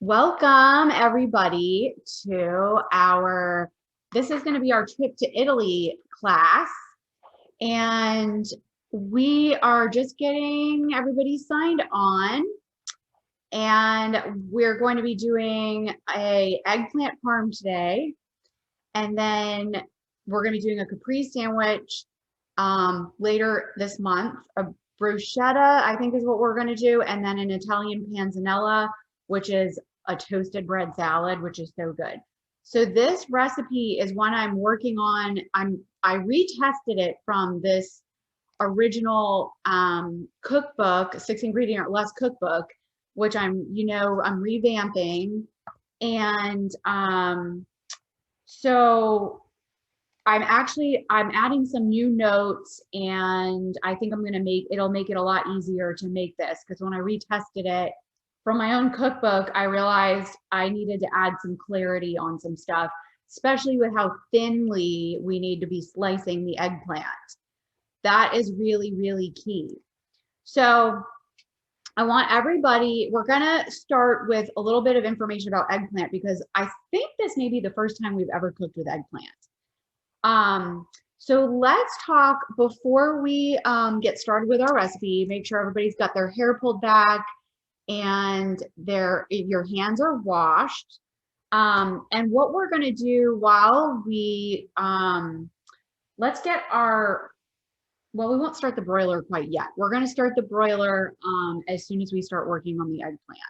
Welcome everybody to this is going to be our trip to Italy class. And we are just getting everybody signed on. And we're going to be doing a eggplant parm today. And then we're going to be doing a caprese sandwich later this month. A bruschetta, I think, is what we're going to do. And then an Italian panzanella, which is a toasted bread salad, which is so good. So this recipe is one I'm working on. I retested it from this original cookbook, 6 ingredient or less cookbook, which I'm revamping. And so I'm adding some new notes, and I think it'll make it a lot easier to make this, because when I retested it from my own cookbook, I realized I needed to add some clarity on some stuff, especially with how thinly we need to be slicing the eggplant. That is really, really key. So I want everybody, we're gonna start with a little bit of information about eggplant, because I think this may be the first time we've ever cooked with eggplant. So let's talk before we get started with our recipe. Make sure everybody's got their hair pulled back and your hands are washed. And what we're going to do while we let's get we won't start the broiler quite yet. We're going to start the broiler as soon as we start working on the eggplant.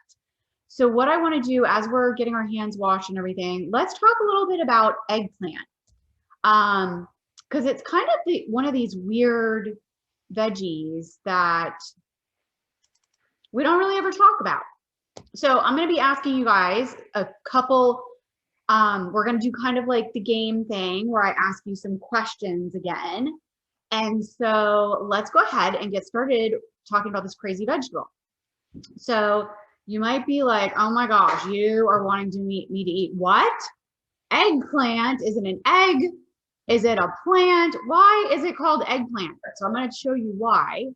So what I want to do as we're getting our hands washed and everything, let's talk a little bit about eggplant. Because it's kind of one of these weird veggies that we don't really ever talk about. So I'm going to be asking you guys a couple, we're going to do kind of like the game thing where I ask you some questions again. And so let's go ahead and get started talking about this crazy vegetable. So you might be like, oh my gosh, you are wanting me to eat what? Eggplant? Is it an egg? Is it a plant? Why is it called eggplant? So I'm going to show you why.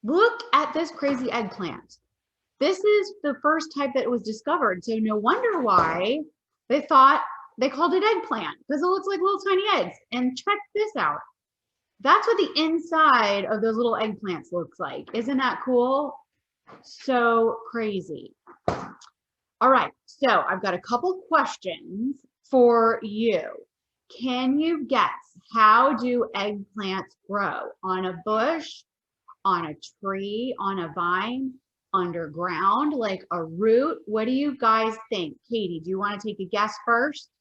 Look at this crazy eggplant. This is the first type that was discovered. So no wonder why they called it eggplant, because it looks like little tiny eggs. And check this out. That's what the inside of those little eggplants looks like. Isn't that cool? So crazy. All right. So I've got a couple questions for you. Can you guess, how do eggplants grow? On a bush, on a tree, on a vine, underground, like a root? What do you guys think? Katie, do you want to take a guess first?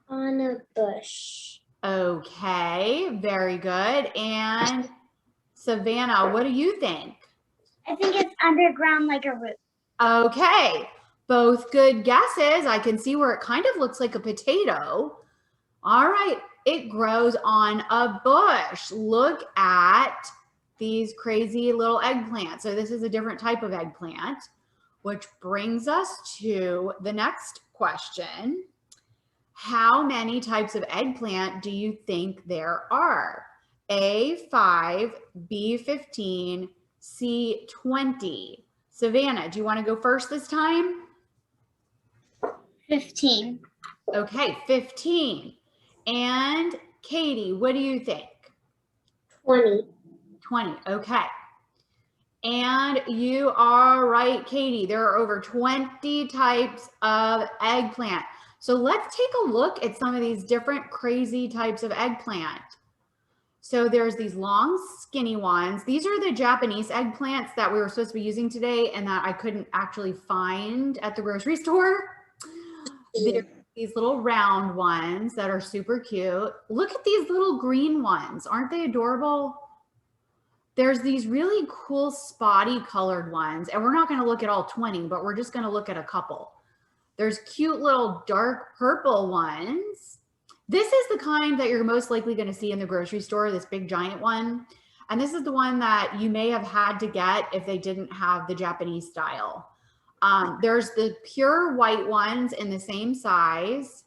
On a bush. Okay, very good. And Savannah, what do you think? I think it's underground like a root. Okay, both good guesses. I can see where it kind of looks like a potato. All right, it grows on a bush. Look at these crazy little eggplants. So this is a different type of eggplant, which brings us to the next question. How many types of eggplant do you think there are? A5, B15, C20. Savannah, do you want to go first this time? 15. Okay, 15. And Katie, what do you think? 20. 20, okay. And you are right, Katie. There are over 20 types of eggplant. So let's take a look at some of these different crazy types of eggplant. So there's these long, skinny ones. These are the Japanese eggplants that we were supposed to be using today and that I couldn't actually find at the grocery store. There's these little round ones that are super cute. Look at these little green ones. Aren't they adorable? There's these really cool spotty colored ones, and we're not going to look at all 20, but we're just going to look at a couple. There's cute little dark purple ones. This is the kind that you're most likely going to see in the grocery store, this big giant one. And this is the one that you may have had to get if they didn't have the Japanese style. There's the pure white ones in the same size.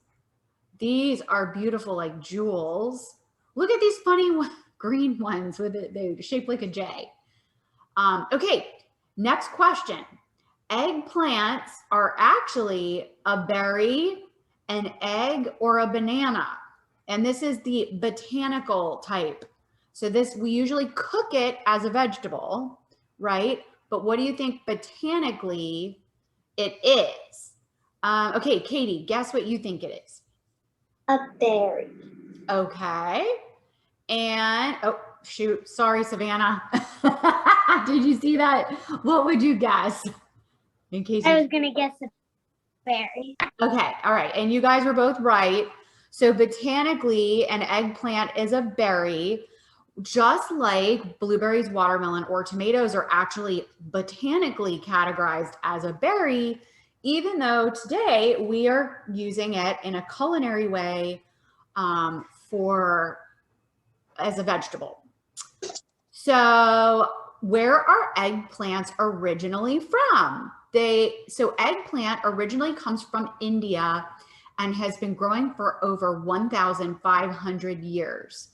These are beautiful, like jewels. Look at these funny green ones with it, they're shaped like a J. Okay, next question. Eggplants are actually a berry, an egg, or a banana. And this is the botanical type. So this, we usually cook it as a vegetable, right? But what do you think botanically it is? Okay, Katie, guess what you think it is? A berry. Okay. And, oh, shoot, sorry, Savannah. Did you see that? What would you guess? In case I you was gonna guess a berry. Okay, all right. And you guys were both right. So botanically, an eggplant is a berry, just like blueberries, watermelon, or tomatoes are actually botanically categorized as a berry, even though today we are using it in a culinary way for as a vegetable. So where are eggplants originally from? So eggplant originally comes from India and has been growing for over 1,500 years.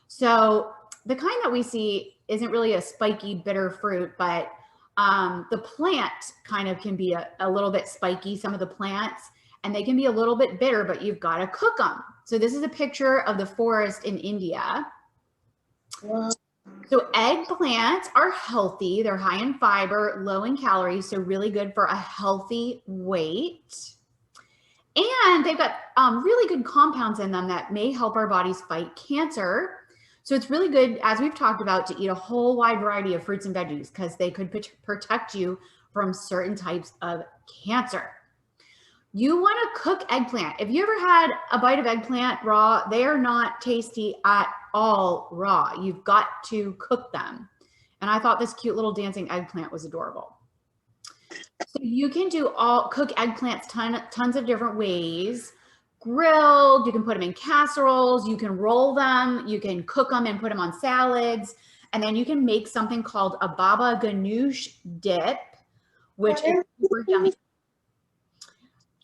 So the kind that we see isn't really a spiky, bitter fruit, but the plant kind of can be a little bit spiky, some of the plants, and they can be a little bit bitter, but you've got to cook them. So this is a picture of the forest in India. Wow. So eggplants are healthy. They're high in fiber, low in calories, so really good for a healthy weight. And they've got really good compounds in them that may help our bodies fight cancer. So it's really good, as we've talked about, to eat a whole wide variety of fruits and veggies because they could protect you from certain types of cancer. You want to cook eggplant. If you ever had a bite of eggplant raw, they are not tasty at all raw. You've got to cook them. And I thought this cute little dancing eggplant was adorable. So you can cook eggplants tons of different ways. Grilled, you can put them in casseroles, you can roll them, you can cook them and put them on salads. And then you can make something called a baba ganoush dip, which is super yummy.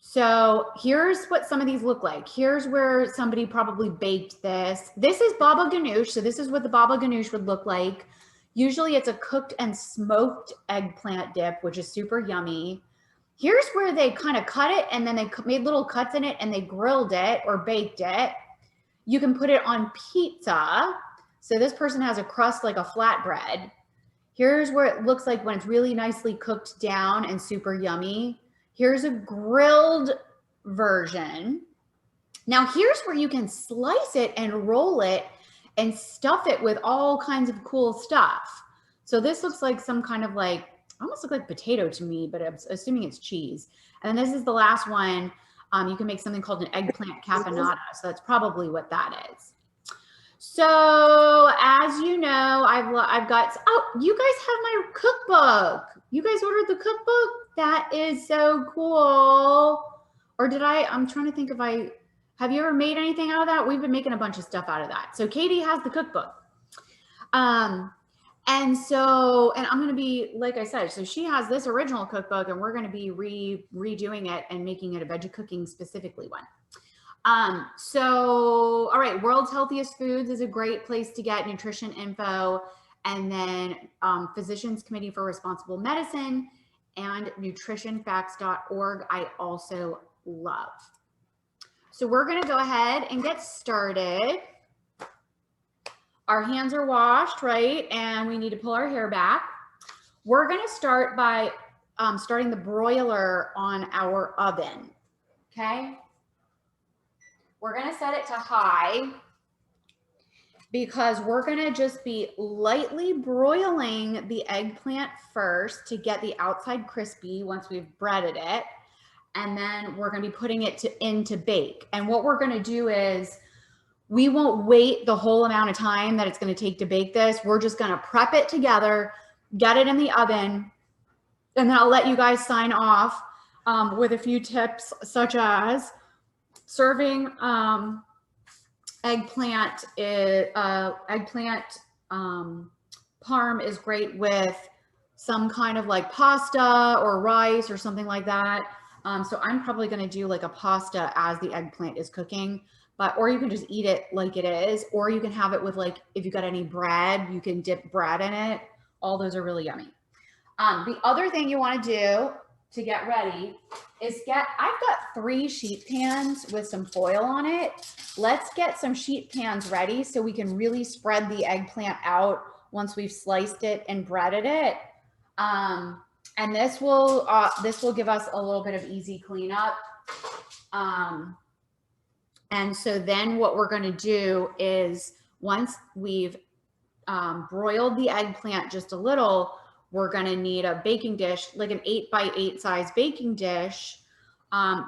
So here's what some of these look like. Here's where somebody probably baked this. This is baba ganoush. So this is what the baba ganoush would look like. Usually it's a cooked and smoked eggplant dip, which is super yummy. Here's where they kind of cut it and then they made little cuts in it and they grilled it or baked it. You can put it on pizza. So this person has a crust like a flatbread. Here's where it looks like when it's really nicely cooked down and super yummy. Here's a grilled version. Now here's where you can slice it and roll it and stuff it with all kinds of cool stuff. So this looks like some kind of like, almost look like potato to me, but I'm assuming it's cheese. And then this is the last one. You can make something called an eggplant caponata. So that's probably what that is. So as you know, I've got, oh, you guys have my cookbook. You guys ordered the cookbook? That is so cool. Or did I'm trying to think if have you ever made anything out of that? We've been making a bunch of stuff out of that. So Katie has the cookbook. And I'm going to be, like I said, so she has this original cookbook and we're going to be redoing it and making it a veggie cooking specifically one. All right, World's Healthiest Foods is a great place to get nutrition info. And then Physicians Committee for Responsible Medicine and nutritionfacts.org I also love. So we're gonna go ahead and get started. Our hands are washed, right? And we need to pull our hair back. We're gonna start by starting the broiler on our oven, okay? We're gonna set it to high because we're gonna just be lightly broiling the eggplant first to get the outside crispy once we've breaded it. And then we're gonna be putting it in to bake. And what we're gonna do is we won't wait the whole amount of time that it's gonna take to bake this. We're just gonna prep it together, get it in the oven, and then I'll let you guys sign off with a few tips such as serving eggplant parm is great with some kind of like pasta or rice or something like that. So I'm probably going to do like a pasta as the eggplant is cooking, or you can just eat it like it is, or you can have it with like, if you got any bread, you can dip bread in it, All those are really yummy. The other thing you want to do to get ready is I've got 3 sheet pans with some foil on it. Let's get some sheet pans ready so we can really spread the eggplant out once we've sliced it and breaded it. And this will give us a little bit of easy cleanup. And so then what we're going to do is once we've broiled the eggplant just a little, we're going to need a baking dish, like an 8x8 size baking dish.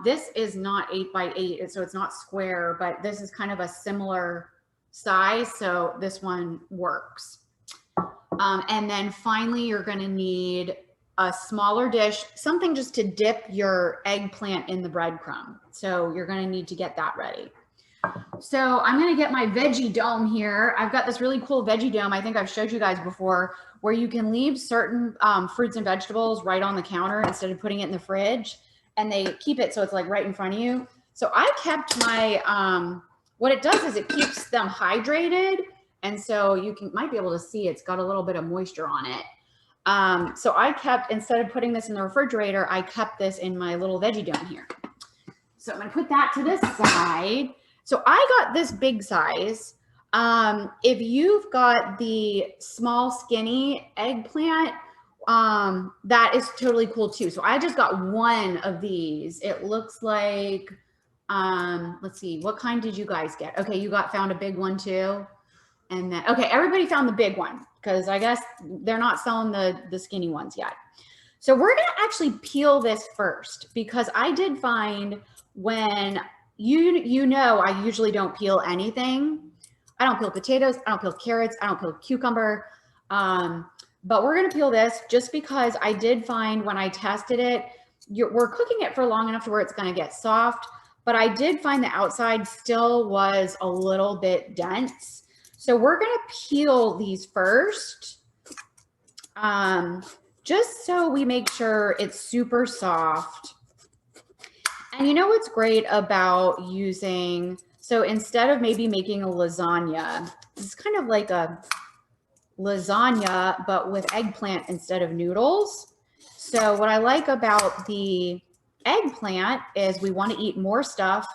This is not 8x8, so it's not square, but this is kind of a similar size, so this one works. And then finally, you're going to need a smaller dish, something just to dip your eggplant in the breadcrumb. So you're going to need to get that ready. So I'm going to get my veggie dome here. I've got this really cool veggie dome. I think I've showed you guys before, where you can leave certain fruits and vegetables right on the counter instead of putting it in the fridge, and they keep it so it's like right in front of you. So I kept my, what it does is it keeps them hydrated. And so you might be able to see it's got a little bit of moisture on it. So I kept, instead of putting this in the refrigerator, I kept this in my little veggie dome here. So I'm going to put that to this side. So I got this big size. If you've got the small skinny eggplant, that is totally cool too. So I just got one of these. It looks like, let's see, what kind did you guys get? Okay, you found a big one too. And then, okay, everybody found the big one because I guess they're not selling the skinny ones yet. So we're going to actually peel this first, because I did find when you know, I usually don't peel anything. I don't peel potatoes. I don't peel carrots. I don't peel cucumber. But we're going to peel this just because I did find when I tested it, we're cooking it for long enough to where it's going to get soft. But I did find the outside still was a little bit dense. So we're going to peel these first, just so we make sure it's super soft. And you know what's great about using, so instead of maybe making a lasagna, it's kind of like a lasagna, but with eggplant instead of noodles. So what I like about the eggplant is we want to eat more stuff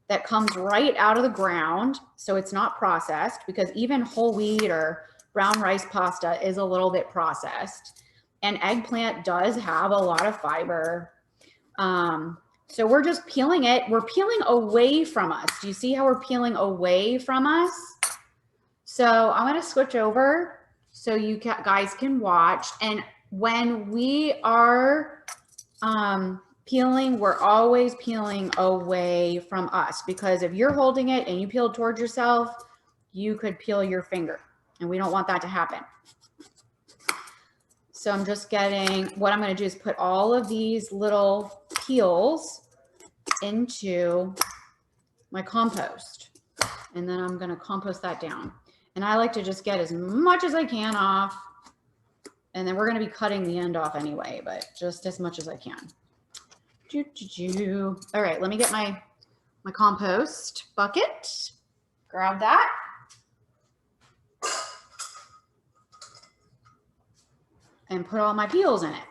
that comes right out of the ground, so it's not processed, because even whole wheat or brown rice pasta is a little bit processed, and eggplant does have a lot of fiber. So we're just peeling it. We're peeling away from us. Do you see how we're peeling away from us? So I'm going to switch over so you guys can watch. And when we are peeling, we're always peeling away from us, because if you're holding it and you peel towards yourself, you could peel your finger, and we don't want that to happen. So I'm just getting, what I'm going to do is put all of these little peels into my compost, and then I'm going to compost that down. And I like to just get as much as I can off, and then we're going to be cutting the end off anyway, but just as much as I can. All right, let me get my compost bucket. Grab that. And put all my peels in it.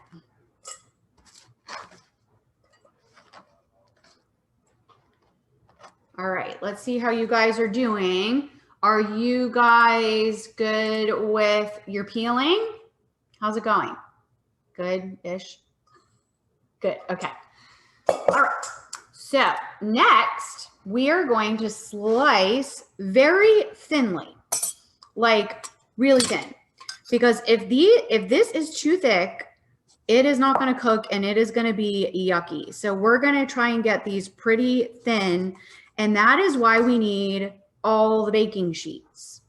All right, let's see how you guys are doing. Are you guys good with your peeling? How's it going? Good-ish? Good, okay. All right, so next we are going to slice very thinly, like really thin, because if this is too thick, it is not going to cook and it is going to be yucky. So we're going to try and get these pretty thin, and that is why we need all the baking sheets.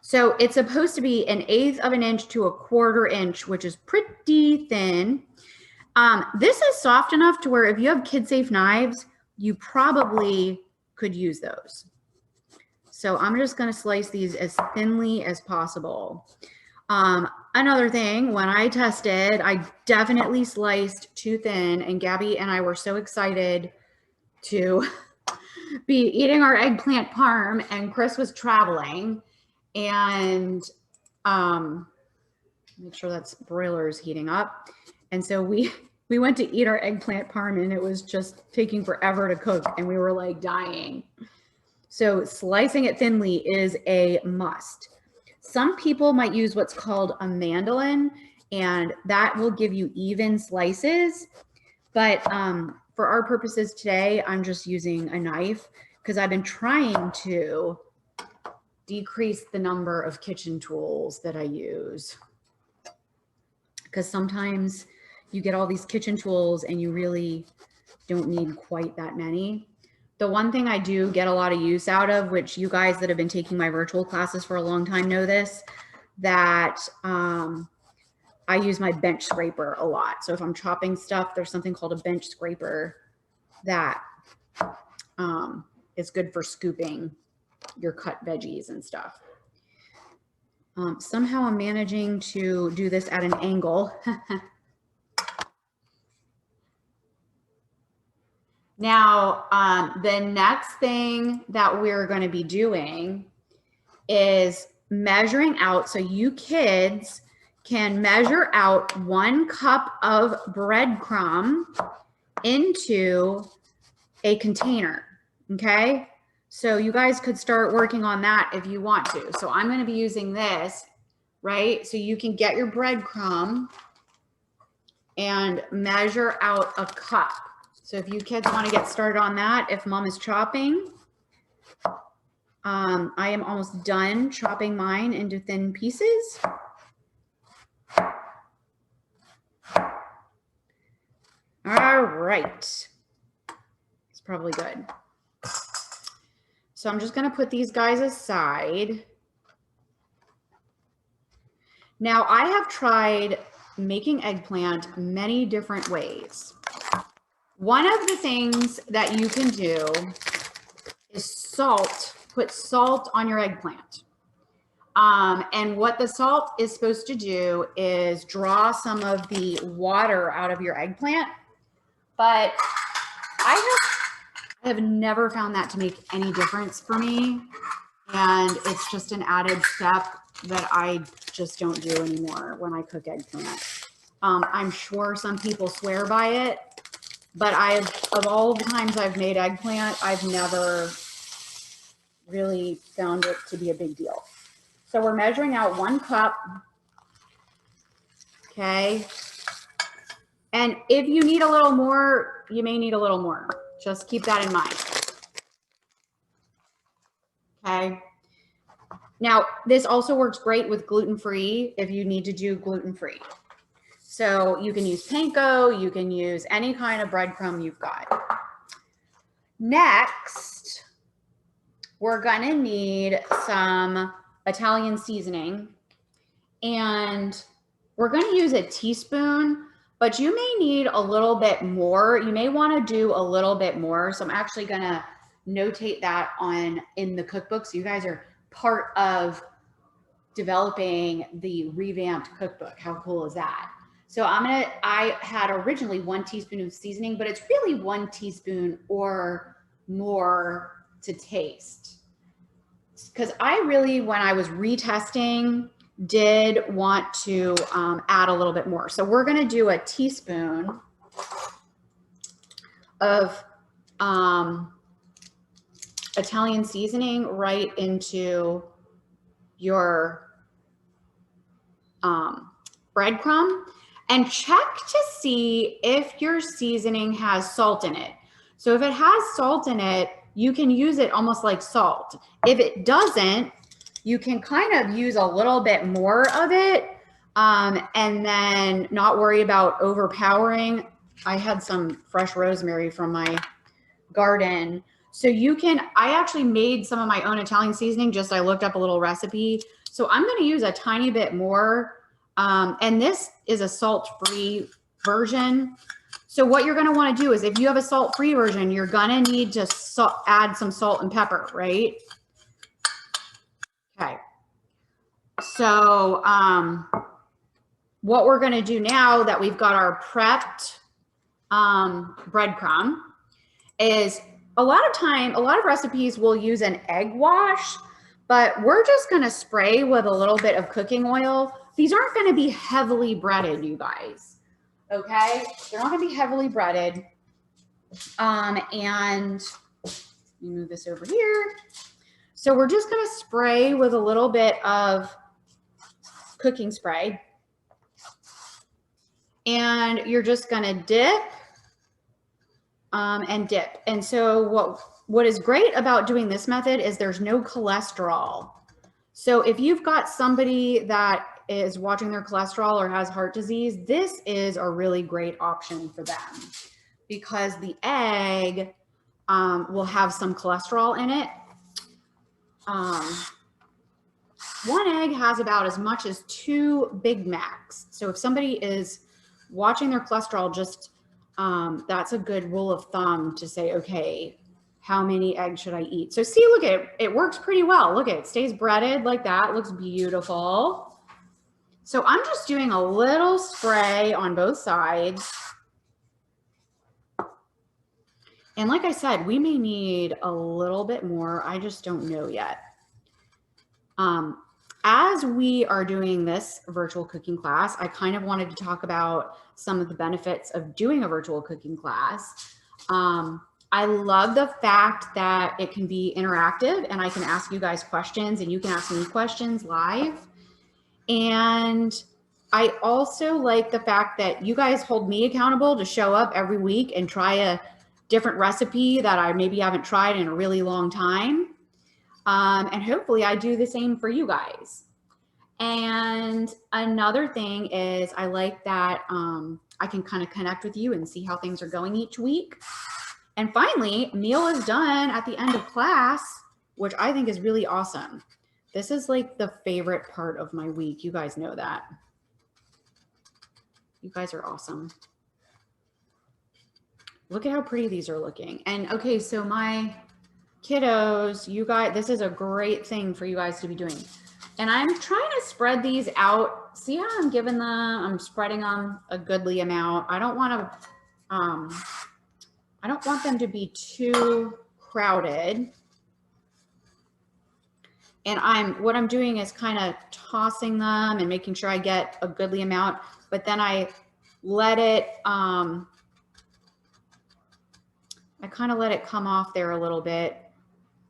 So it's supposed to be 1/8 of an inch to 1/4 inch, which is pretty thin. This is soft enough to where if you have kid-safe knives, you probably could use those. So I'm just going to slice these as thinly as possible. Another thing, when I tested, I definitely sliced too thin, and Gabby and I were so excited to be eating our eggplant parm, and Chris was traveling, and make sure that's broiler is heating up. And so we went to eat our eggplant parm and it was just taking forever to cook and we were like dying. So slicing it thinly is a must. Some people might use what's called a mandolin, and that will give you even slices. But for our purposes today, I'm just using a knife because I've been trying to decrease the number of kitchen tools that I use. Because sometimes you get all these kitchen tools and you really don't need quite that many. The one thing I do get a lot of use out of, which you guys that have been taking my virtual classes for a long time know this, that I use my bench scraper a lot. So if I'm chopping stuff, there's something called a bench scraper that is good for scooping your cut veggies and stuff. Somehow I'm managing to do this at an angle. Now, the next thing that we're going to be doing is measuring out. So you kids can measure out 1 cup of breadcrumb into a container. Okay. So you guys could start working on that if you want to. So I'm going to be using this, right? So you can get your breadcrumb and measure out a cup. So if you kids want to get started on that, if mom is chopping, I am almost done chopping mine into thin pieces. All right. It's probably good. So I'm just going to put these guys aside. Now I have tried making eggplant many different ways. One of the things that you can do is salt, put salt on your eggplant. And what the salt is supposed to do is draw some of the water out of your eggplant. But I have never found that to make any difference for me. And it's just an added step that I just don't do anymore when I cook eggplant. I'm sure some people swear by it, but of all the times I've made eggplant, I've never really found it to be a big deal. So we're measuring out 1 cup. Okay. And if you need a little more, you may need a little more. Just keep that in mind. Okay. Now, this also works great with gluten-free if you need to do gluten-free. So you can use panko, you can use any kind of breadcrumb you've got. Next, we're gonna need some Italian seasoning, and we're gonna use a teaspoon, but you may need a little bit more. You may wanna do a little bit more. So I'm actually gonna notate that in the cookbook. So you guys are part of developing the revamped cookbook. How cool is that? So I had originally 1 teaspoon of seasoning, but it's really 1 teaspoon or more to taste. Because I really, when I was retesting, did want to add a little bit more. So we're gonna do a teaspoon of Italian seasoning right into your breadcrumb, and check to see if your seasoning has salt in it. So if it has salt in it, you can use it almost like salt. If it doesn't, you can kind of use a little bit more of it and then not worry about overpowering. I had some fresh rosemary from my garden. So I actually made some of my own Italian seasoning, I looked up a little recipe. So I'm gonna use a tiny bit more. And this is a salt-free version. So what you're gonna wanna do is if you have a salt-free version, you're gonna need to add some salt and pepper, right? Okay. So what we're gonna do now that we've got our prepped breadcrumb is a lot of recipes will use an egg wash, but we're just gonna spray with a little bit of cooking oil these aren't going to be heavily breaded, you guys. Okay, they're not going to be heavily breaded. And let me move this over here. So we're just going to spray with a little bit of cooking spray. And you're just going to dip and dip. And so what is great about doing this method is there's no cholesterol. So if you've got somebody that is watching their cholesterol or has heart disease, this is a really great option for them because the egg will have some cholesterol in it. One egg has about as much as 2 Big Macs. So if somebody is watching their cholesterol, just that's a good rule of thumb to say, okay, how many eggs should I eat? So see, look at it, it works pretty well. Look at it, stays breaded like that, looks beautiful. So I'm just doing a little spray on both sides. And like I said, we may need a little bit more. I just don't know yet. As we are doing this virtual cooking class, I kind of wanted to talk about some of the benefits of doing a virtual cooking class. I love the fact that it can be interactive and I can ask you guys questions and you can ask me questions live. And I also like the fact that you guys hold me accountable to show up every week and try a different recipe that I maybe haven't tried in a really long time. And hopefully I do the same for you guys. And another thing is I like that I can kind of connect with you and see how things are going each week. And finally, meal is done at the end of class, which I think is really awesome. This is like the favorite part of my week. You guys know that. You guys are awesome. Look at how pretty these are looking. And okay, so my kiddos, you guys, this is a great thing for you guys to be doing. And I'm trying to spread these out. See how I'm giving them, I'm spreading them a goodly amount. I don't want them to be too crowded. And what I'm doing is kind of tossing them and making sure I get a goodly amount, but then I let it, I kind of let it come off there a little bit.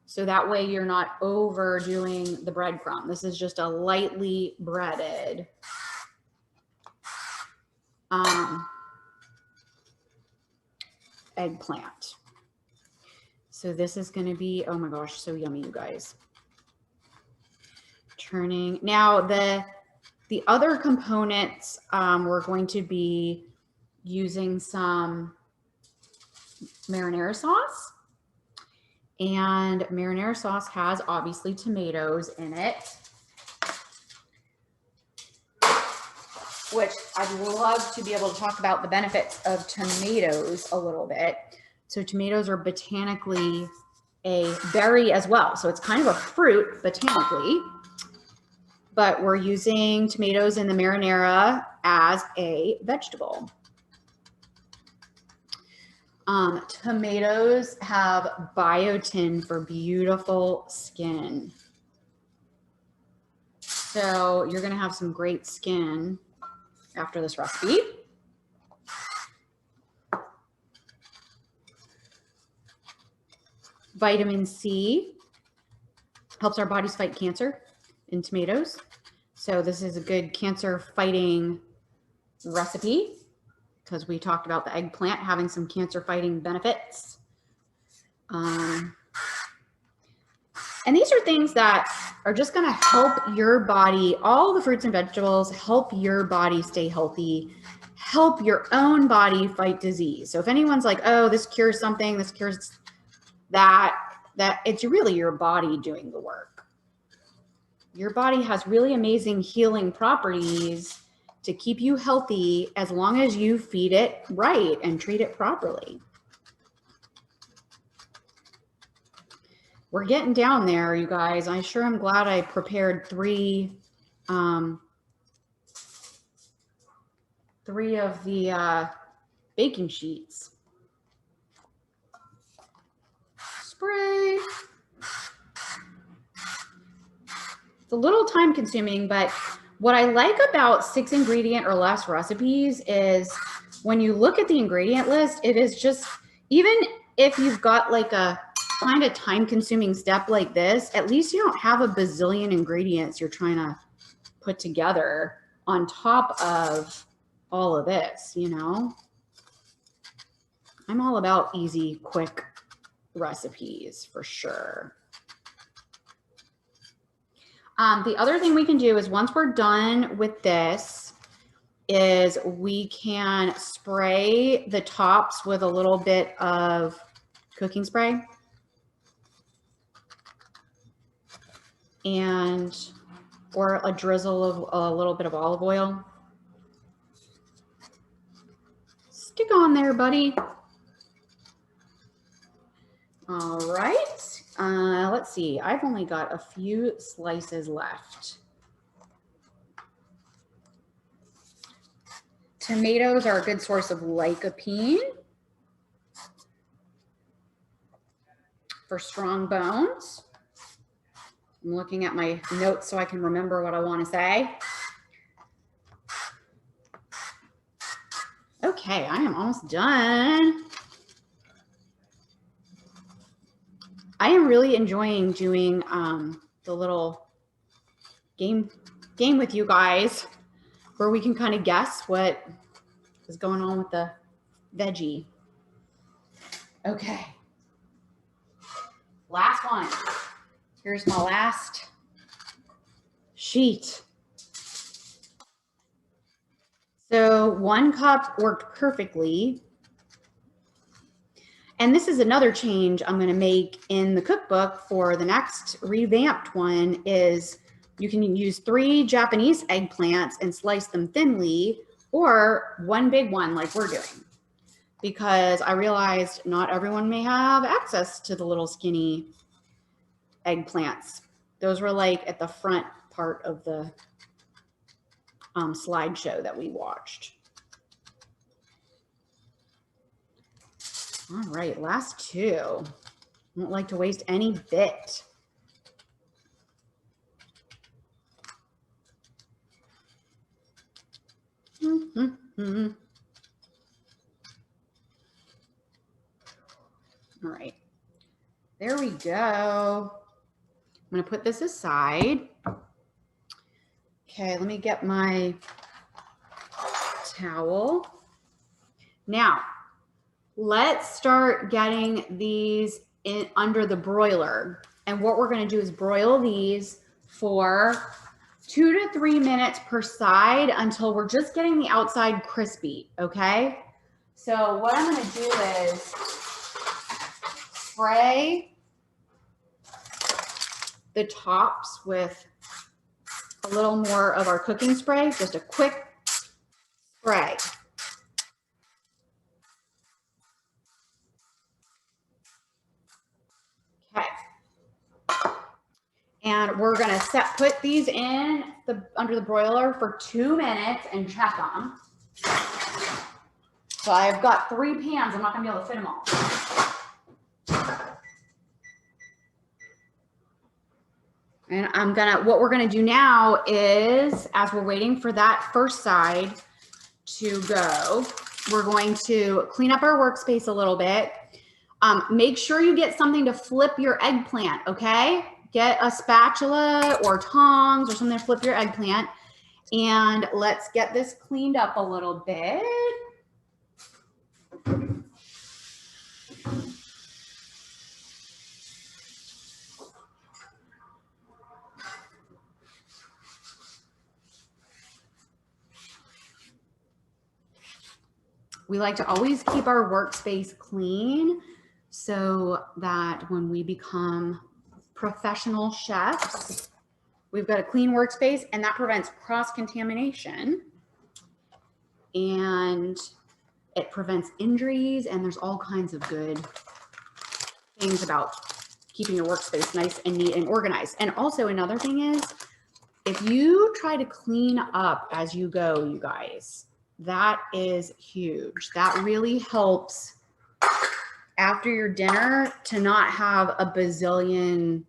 So that way you're not overdoing the breadcrumb. This is just a lightly breaded eggplant. So this is going to be, oh my gosh, so yummy, you guys. Turning. Now the other components, we're going to be using some marinara sauce. And marinara sauce has obviously tomatoes in it, which I'd love to be able to talk about the benefits of tomatoes a little bit. So tomatoes are botanically a berry as well. So it's kind of a fruit botanically, but we're using tomatoes in the marinara as a vegetable. Tomatoes have biotin for beautiful skin. So you're going to have some great skin after this recipe. Vitamin C helps our bodies fight cancer in tomatoes. So this is a good cancer fighting recipe, because we talked about the eggplant having some cancer fighting benefits. And these are things that are just gonna help your body, all the fruits and vegetables, help your body stay healthy, help your own body fight disease. So if anyone's like, oh, this cures something, this cures that it's really your body doing the work. Your body has really amazing healing properties to keep you healthy as long as you feed it right and treat it properly. We're getting down there, you guys. I sure am glad I prepared three of the baking sheets. Spray. It's a little time consuming, but What I like about 6 ingredient or less recipes is when you look at the ingredient list, it is just, even if you've got like a kind of time consuming step like this, at least you don't have a bazillion ingredients you're trying to put together on top of all of this, you know? I'm all about easy, quick recipes for sure. The other thing we can do is once we're done with this is we can spray the tops with a little bit of cooking spray. And, or a drizzle of a little bit of olive oil. Stick on there, buddy. All right, let's see. I've only got a few slices left. Tomatoes are a good source of lycopene for strong bones. I'm looking at my notes so I can remember what I want to say. Okay, I am almost done. I am really enjoying doing the little game with you guys where we can kind of guess what is going on with the veggie. Okay. Last one. Here's my last sheet. So 1 cup worked perfectly. And this is another change I'm going to make in the cookbook for the next revamped one is you can use 3 Japanese eggplants and slice them thinly, or 1 big one like we're doing. Because I realized not everyone may have access to the little skinny eggplants. Those were like at the front part of the slideshow that we watched. All right, last 2. I don't like to waste any bit. All right, there we go. I'm gonna put this aside. Okay, let me get my towel. Now, let's start getting these in under the broiler. And what we're going to do is broil these for 2 to 3 minutes per side until we're just getting the outside crispy, okay? So what I'm going to do is spray the tops with a little more of our cooking spray, just a quick spray. Okay. And we're gonna put these in under the broiler for 2 minutes and check them. So I've got 3 pans. I'm not gonna be able to fit them all. And what we're gonna do now is, as we're waiting for that first side to go, we're going to clean up our workspace a little bit. Make sure you get something to flip your eggplant, okay? Get a spatula or tongs or something to flip your eggplant. And let's get this cleaned up a little bit. We like to always keep our workspace clean so that when we become professional chefs, we've got a clean workspace, and that prevents cross-contamination and it prevents injuries, and there's all kinds of good things about keeping your workspace nice and neat and organized. And also another thing is, if you try to clean up as you go, you guys, that is huge. That really helps after your dinner to not have a bazillion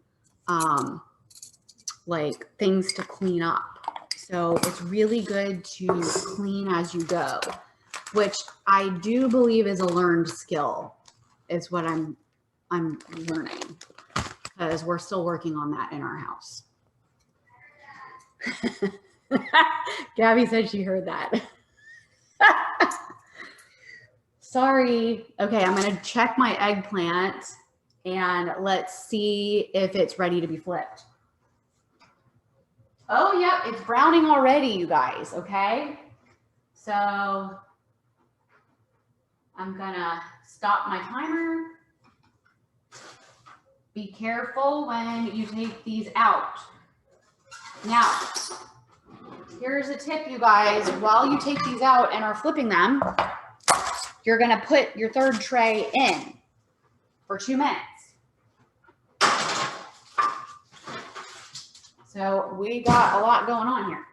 like things to clean up. So it's really good to clean as you go, which I do believe is a learned skill, is what I'm learning, because we're still working on that in our house. Gabby said she heard that. Sorry. Okay, I'm gonna check my eggplant and let's see if it's ready to be flipped. Oh, yep, it's browning already, you guys, okay? So I'm gonna stop my timer. Be careful when you take these out. Now, here's a tip, you guys. While you take these out and are flipping them, you're gonna put your third tray in for 2 minutes. So we got a lot going on here.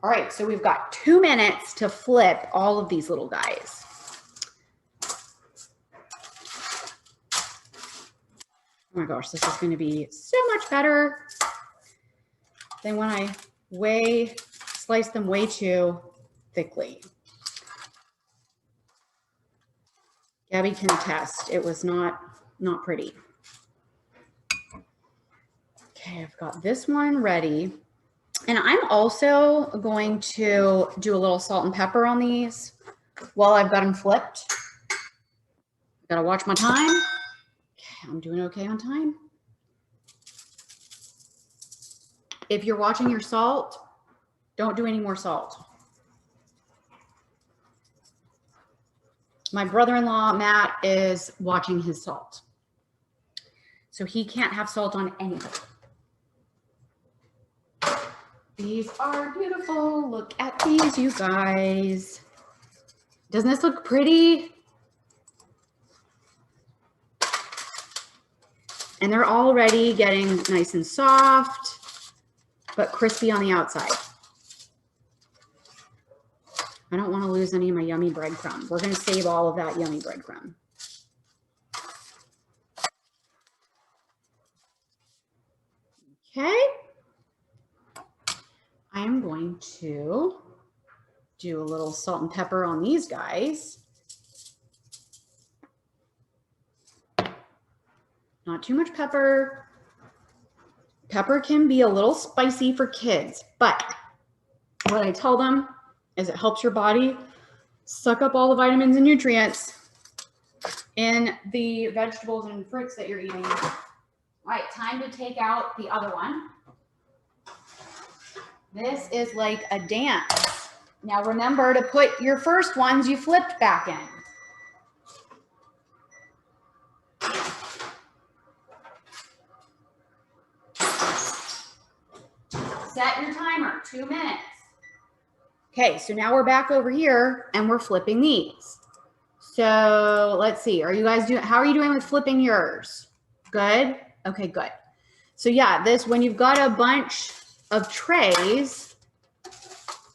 All right, so we've got 2 minutes to flip all of these little guys. Oh my gosh, this is going to be so much better than when I slice them way too thickly. Gabby can attest, it was not pretty. Okay, I've got this one ready. And I'm also going to do a little salt and pepper on these while I've got them flipped. Gotta watch my time. Okay, I'm doing okay on time. If you're watching your salt, don't do any more salt. My brother-in-law, Matt, is watching his salt. So he can't have salt on anything. These are beautiful. Look at these, you guys. Doesn't this look pretty? And they're already getting nice and soft, but crispy on the outside. I don't want to lose any of my yummy breadcrumb. We're going to save all of that yummy breadcrumb. Okay. I am going to do a little salt and pepper on these guys. Not too much pepper. Pepper can be a little spicy for kids, but what I tell them is it helps your body suck up all the vitamins and nutrients in the vegetables and fruits that you're eating. All right, time to take out the other one. This is like a dance. Now remember to put your first ones you flipped back in. Set your timer, 2 minutes. Okay, so now we're back over here and we're flipping these. So let's see, how are you doing with flipping yours? Good? Okay, good. So yeah, when you've got a bunch of trays,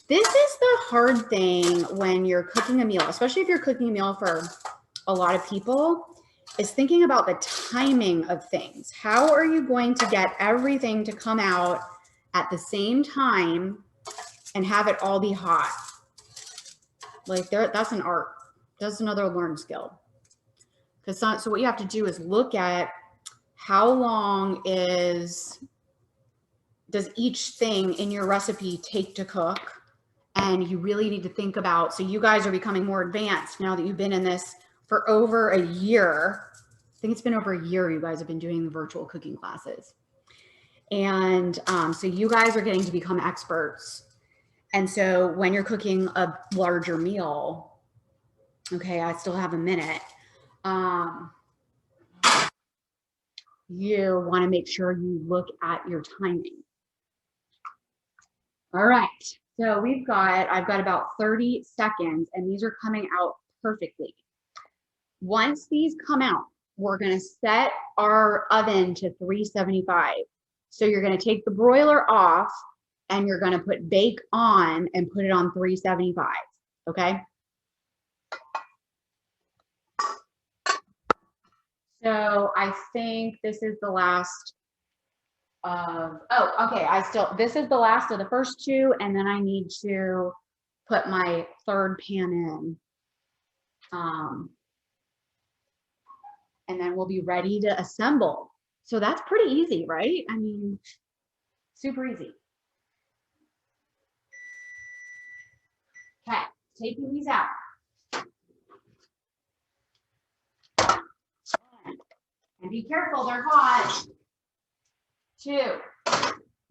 this is the hard thing when you're cooking a meal, especially if you're cooking a meal for a lot of people, is thinking about the timing of things. How are you going to get everything to come out at the same time and have it all be hot? Like that's an art. That's another learned skill. So what you have to do is look at how long does each thing in your recipe take to cook? And you really need to think about, so you guys are becoming more advanced now that you've been in this for over a year. I think it's been over a year you guys have been doing the virtual cooking classes. And so you guys are getting to become experts. And so when you're cooking a larger meal, okay, I still have a minute. You want to make sure you look at your timing. All right, so I've got about 30 seconds and these are coming out perfectly. Once these come out, we're going to set our oven to 375. So you're going to take the broiler off and you're going to put bake on and put it on 375, okay? So I think this is the last oh, okay, this is the last of the first two, and then I need to put my third pan in. And then we'll be ready to assemble. So that's pretty easy, right? I mean, super easy. Okay, taking these out. And be careful, they're hot. 2,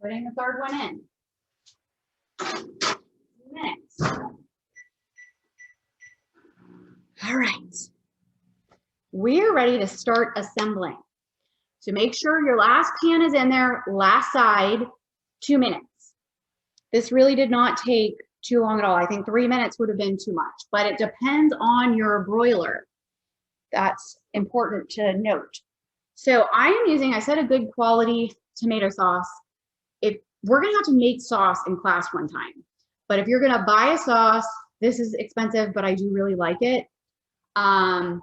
putting the third one in. 2 minutes. All right. We're ready to start assembling. So make sure your last pan is in there, last side, 2 minutes. This really did not take too long at all. I think 3 minutes would have been too much, but it depends on your broiler. That's important to note. So I am using, I said, a good quality tomato sauce. If we're gonna have to make sauce in class one time, but if you're gonna buy a sauce, this is expensive, but I do really like it. And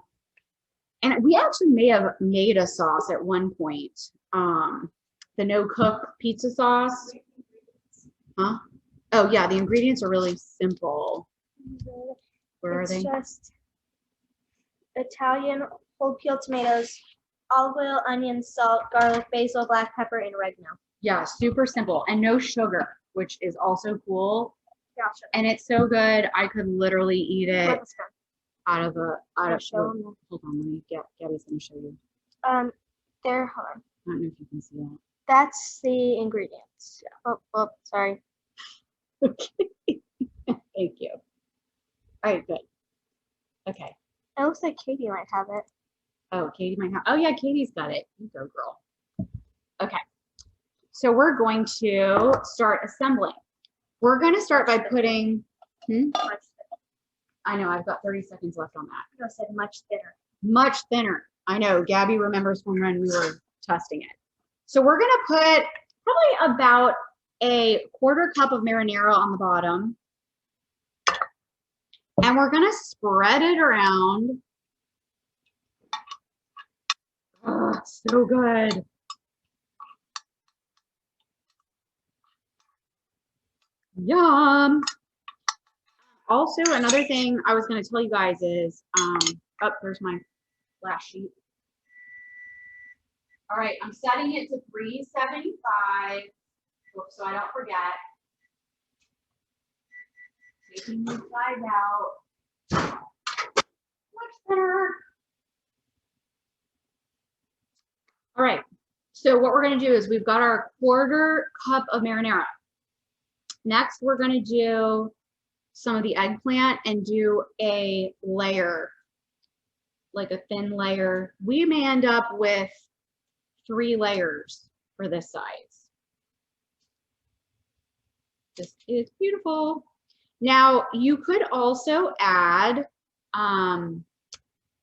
we actually may have made a sauce at one point. The no-cook pizza sauce. Huh? Oh yeah, the ingredients are really simple. Where are they? It's just Italian whole peel tomatoes, olive oil, onion, salt, garlic, basil, black pepper, and oregano. Yeah, super simple and no sugar, which is also cool. Gotcha. And it's so good. I could literally eat it out of hold on, let me get Gabby's gonna show you. There, hold on. I don't know if you can see that. That's the ingredients. Oh, sorry. Okay. Thank you. All right, good. Okay. It looks like Katie might have it. Oh, Katie might have. Oh yeah, Katie's got it. You go, girl. Okay. So we're going to start assembling. We're going to start by putting. I know, I've got 30 seconds left on that. I said much thinner. Much thinner. I know, Gabby remembers from when we were testing it. So we're gonna put probably about a 1/4 cup of marinara on the bottom. And we're gonna spread it around. Oh, so good. Yum. Also, another thing I was going to tell you guys is, oh, there's my flash sheet. All right, I'm setting it to 375, so I don't forget. Taking the side out. Much better. All right, so what we're going to do is we've got our 1/4 cup of marinara. Next, we're going to do some of the eggplant and do a layer, like a thin layer. We may end up with 3 layers for this size. This is beautiful. Now, you could also add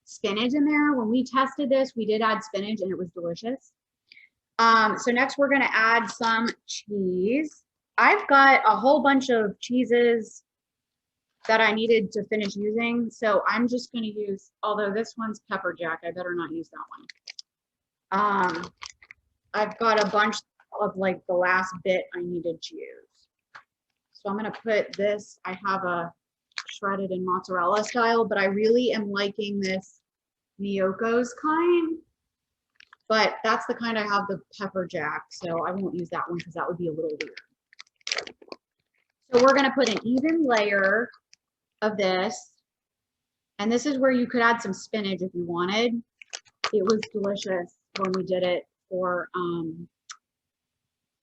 spinach in there. When we tested this, we did add spinach and it was delicious. So next we're gonna add some cheese. I've got a whole bunch of cheeses that I needed to finish using. So I'm just going to use, although this one's pepper jack, I better not use that one. I've got a bunch of like the last bit I needed to use. So I'm going to put this, I have a shredded and mozzarella style, but I really am liking this Miyoko's kind, but that's the kind I have, the pepper jack. So I won't use that one because that would be a little weird. So we're going to put an even layer of this, and this is where you could add some spinach if you wanted. It was delicious when we did it for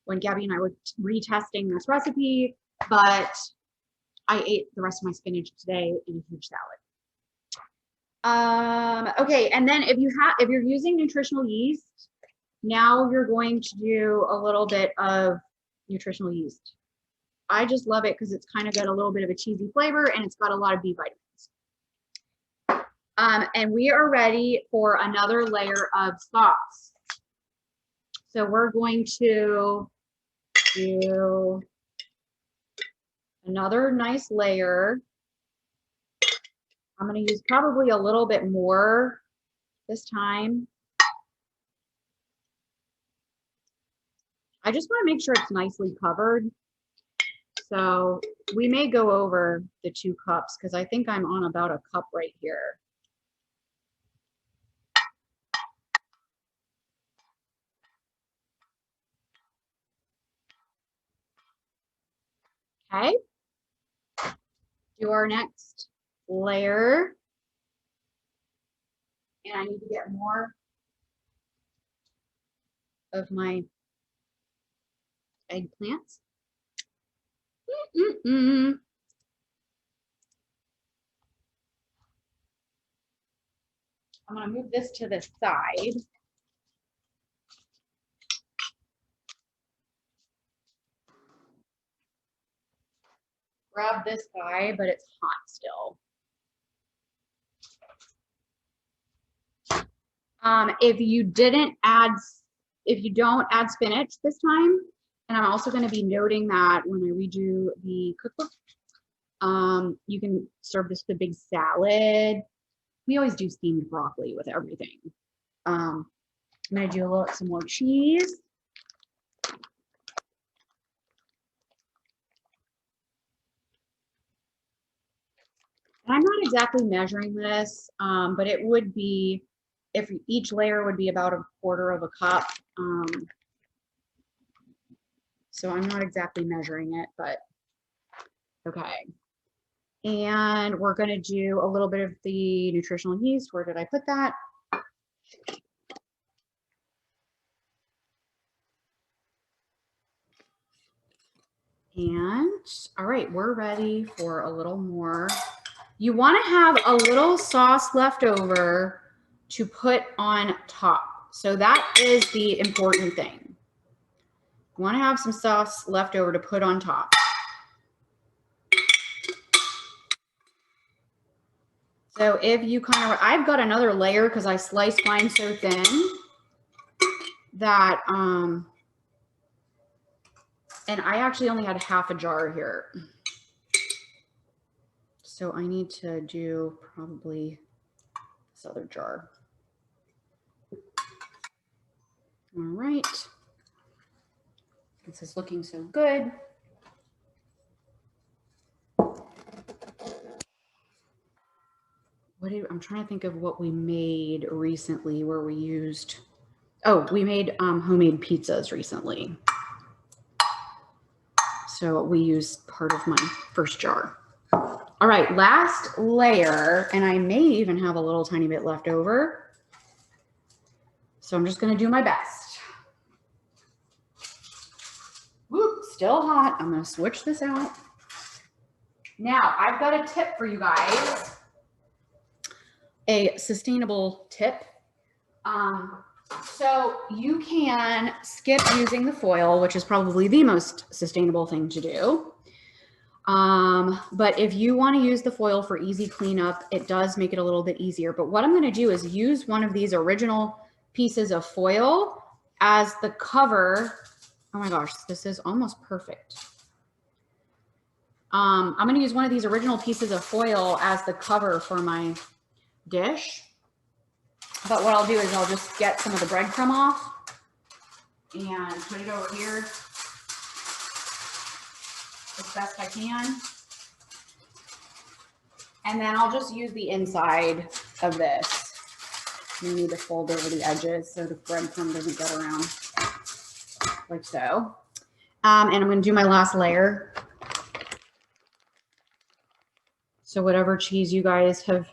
when Gabby and I were retesting this recipe, but I ate the rest of my spinach today in a huge salad. Okay, and then if you're using nutritional yeast, now you're going to do a little bit of nutritional yeast. I just love it because it's kind of got a little bit of a cheesy flavor and it's got a lot of B vitamins. And we are ready for another layer of sauce. So we're going to do another nice layer. I'm going to use probably a little bit more this time. I just want to make sure it's nicely covered. So we may go over the 2 cups because I think I'm on about a cup right here. Okay. Do our next layer. And I need to get more of my eggplants. I'm going to move this to the side. Grab this guy, but it's hot still. If you don't add spinach this time, and I'm also going to be noting that when I read you the cookbook, you can serve this with a big salad. We always do steamed broccoli with everything. I'm going to do some more cheese. And I'm not exactly measuring this, but it would be, if each layer would be about 1/4 of a cup. So I'm not exactly measuring it, but okay. And we're going to do a little bit of the nutritional yeast. Where did I put that? And all right, we're ready for a little more. You want to have a little sauce left over to put on top. So that is the important thing. You want to have some sauce left over to put on top. So if you I've got another layer because I sliced mine so thin that, and I actually only had 1/2 a jar here. So I need to do probably this other jar. All right. This is looking so good. I'm trying to think of what we made recently where we used, we made homemade pizzas recently. So we used part of my first jar. All right, last layer, and I may even have a little tiny bit left over. So I'm just gonna do my best. Whoop, still hot. I'm gonna switch this out. Now, I've got a tip for you guys. A sustainable tip. So you can skip using the foil, which is probably the most sustainable thing to do. But if you want to use the foil for easy cleanup, it does make it a little bit easier. But what I'm going to do is use one of these original pieces of foil as the cover. Oh my gosh, this is almost perfect. I'm going to use one of these original pieces of foil as the cover for my dish. But what I'll do is I'll just get some of the breadcrumb off and put it over here as best I can. And then I'll just use the inside of this. You need to fold over the edges so the breadcrumb doesn't get around like so. And I'm going to do my last layer. So whatever cheese you guys have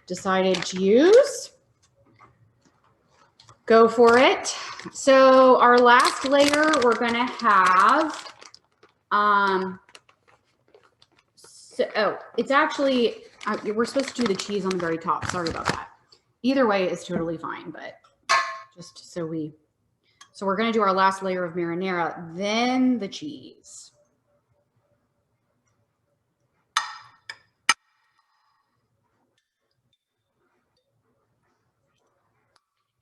decided to use, go for it. So our last layer, we're going to have, it's actually, we're supposed to do the cheese on the very top. Sorry about that. Either way is totally fine, but just so we're going to do our last layer of marinara, then the cheese.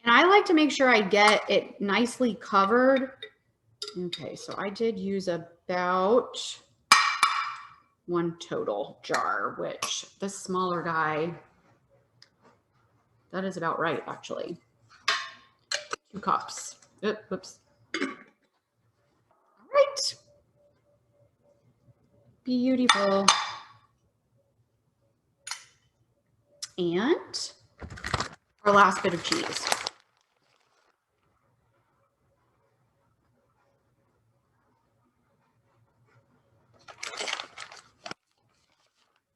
And I like to make sure I get it nicely covered. Okay, so I did use about 1 total jar, which this smaller guy, that is about right, actually. 2 cups. Oops. Beautiful. And our last bit of cheese.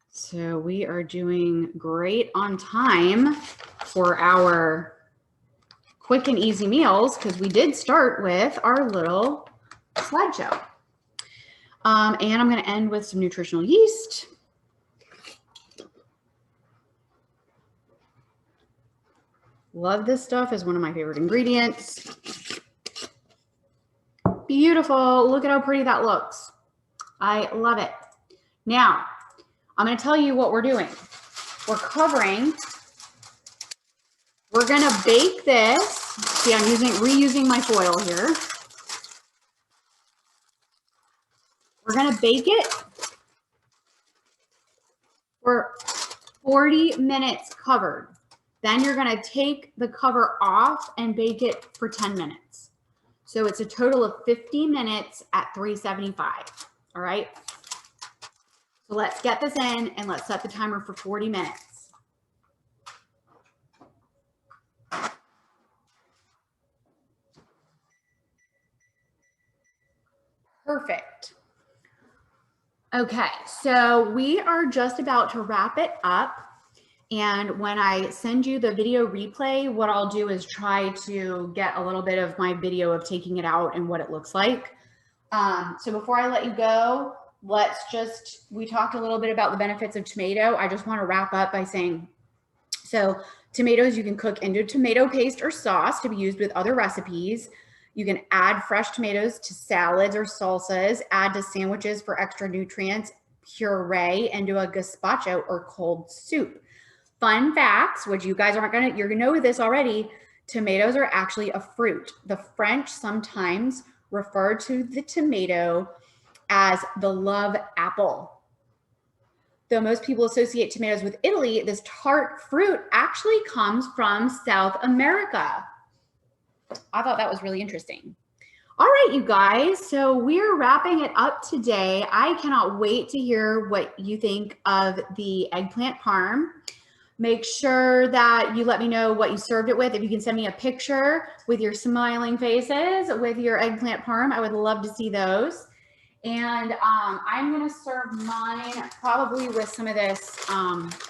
So we are doing great on time for our quick and easy meals because we did start with our little slideshow. And I'm going to end with some nutritional yeast. Love this stuff, is one of my favorite ingredients. Beautiful. Look at how pretty that looks. I love it. Now, I'm going to tell you what we're doing. We're covering. We're going to bake this. See, I'm reusing my foil here. We're going to bake it for 40 minutes covered. Then you're going to take the cover off and bake it for 10 minutes. So it's a total of 50 minutes at 375. All right. So let's get this in and let's set the timer for 40 minutes. Perfect. Okay, so we are just about to wrap it up. And when I send you the video replay, what I'll do is try to get a little bit of my video of taking it out and what it looks like. So before I let you go, we talked a little bit about the benefits of tomato. I just want to wrap up by saying, so tomatoes you can cook into tomato paste or sauce to be used with other recipes. You can add fresh tomatoes to salads or salsas, add to sandwiches for extra nutrients, puree into a gazpacho or cold soup. Fun facts, which you guys you're gonna know this already, tomatoes are actually a fruit. The French sometimes refer to the tomato as the love apple. Though most people associate tomatoes with Italy, this tart fruit actually comes from South America. I thought that was really interesting. All right, you guys, so we're wrapping it up today. I cannot wait to hear what you think of the eggplant parm. Make sure that you let me know what you served it with. If you can send me a picture with your smiling faces with your eggplant parm, I would love to see those. And I'm gonna serve mine probably with some of this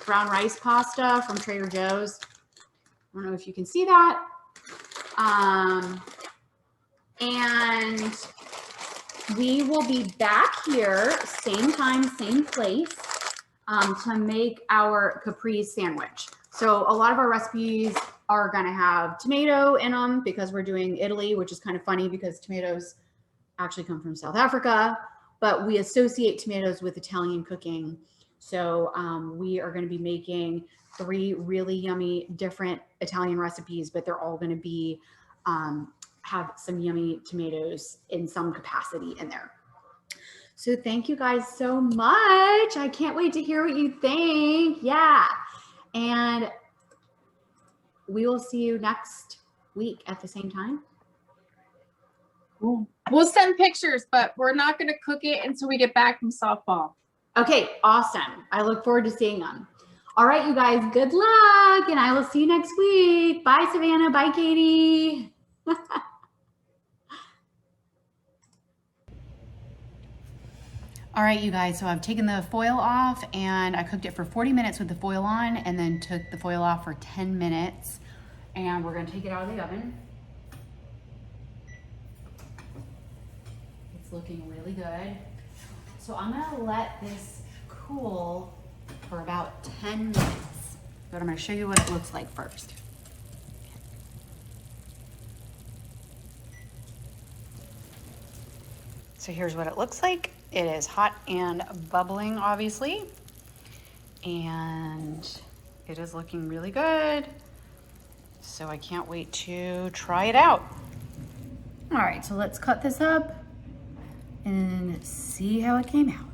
brown rice pasta from Trader Joe's. I don't know if you can see that. And we will be back here, same time, same place, to make our caprese sandwich. So a lot of our recipes are gonna have tomato in them because we're doing Italy, which is kind of funny because tomatoes actually come from South Africa, but we associate tomatoes with Italian cooking. So we are gonna be making 3 really yummy different Italian recipes, but they're all gonna be, have some yummy tomatoes in some capacity in there. So thank you guys so much. I can't wait to hear what you think. Yeah. And we will see you next week at the same time. Cool. We'll send pictures, but we're not going to cook it until we get back from softball. Okay, awesome. I look forward to seeing them. All right, you guys, good luck, and I will see you next week. Bye, Savannah. Bye, Katie. All right, you guys, so I've taken the foil off and I cooked it for 40 minutes with the foil on and then took the foil off for 10 minutes. And we're gonna take it out of the oven. It's looking really good. So I'm gonna let this cool for about 10 minutes. But I'm gonna show you what it looks like first. So here's what it looks like. It is hot and bubbling, obviously. And it is looking really good. So I can't wait to try it out. All right, so let's cut this up and see how it came out.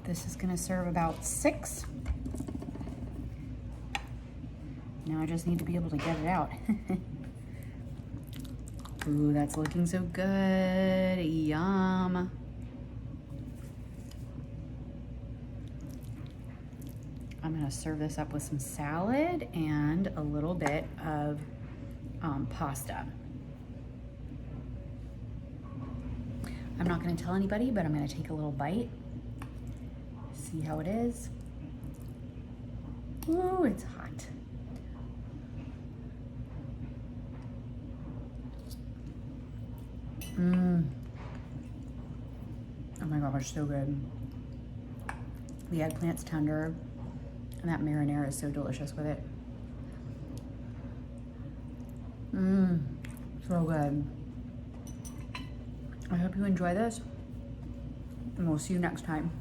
This is gonna serve about 6. Now I just need to be able to get it out. Ooh, that's looking so good. Yum. I'm gonna serve this up with some salad and a little bit of pasta. I'm not gonna tell anybody, but I'm gonna take a little bite. See how it is. Ooh, it's hot. Oh my gosh, so good. The eggplant's tender, and that marinara is so delicious with it. So good. I hope you enjoy this, and we'll see you next time.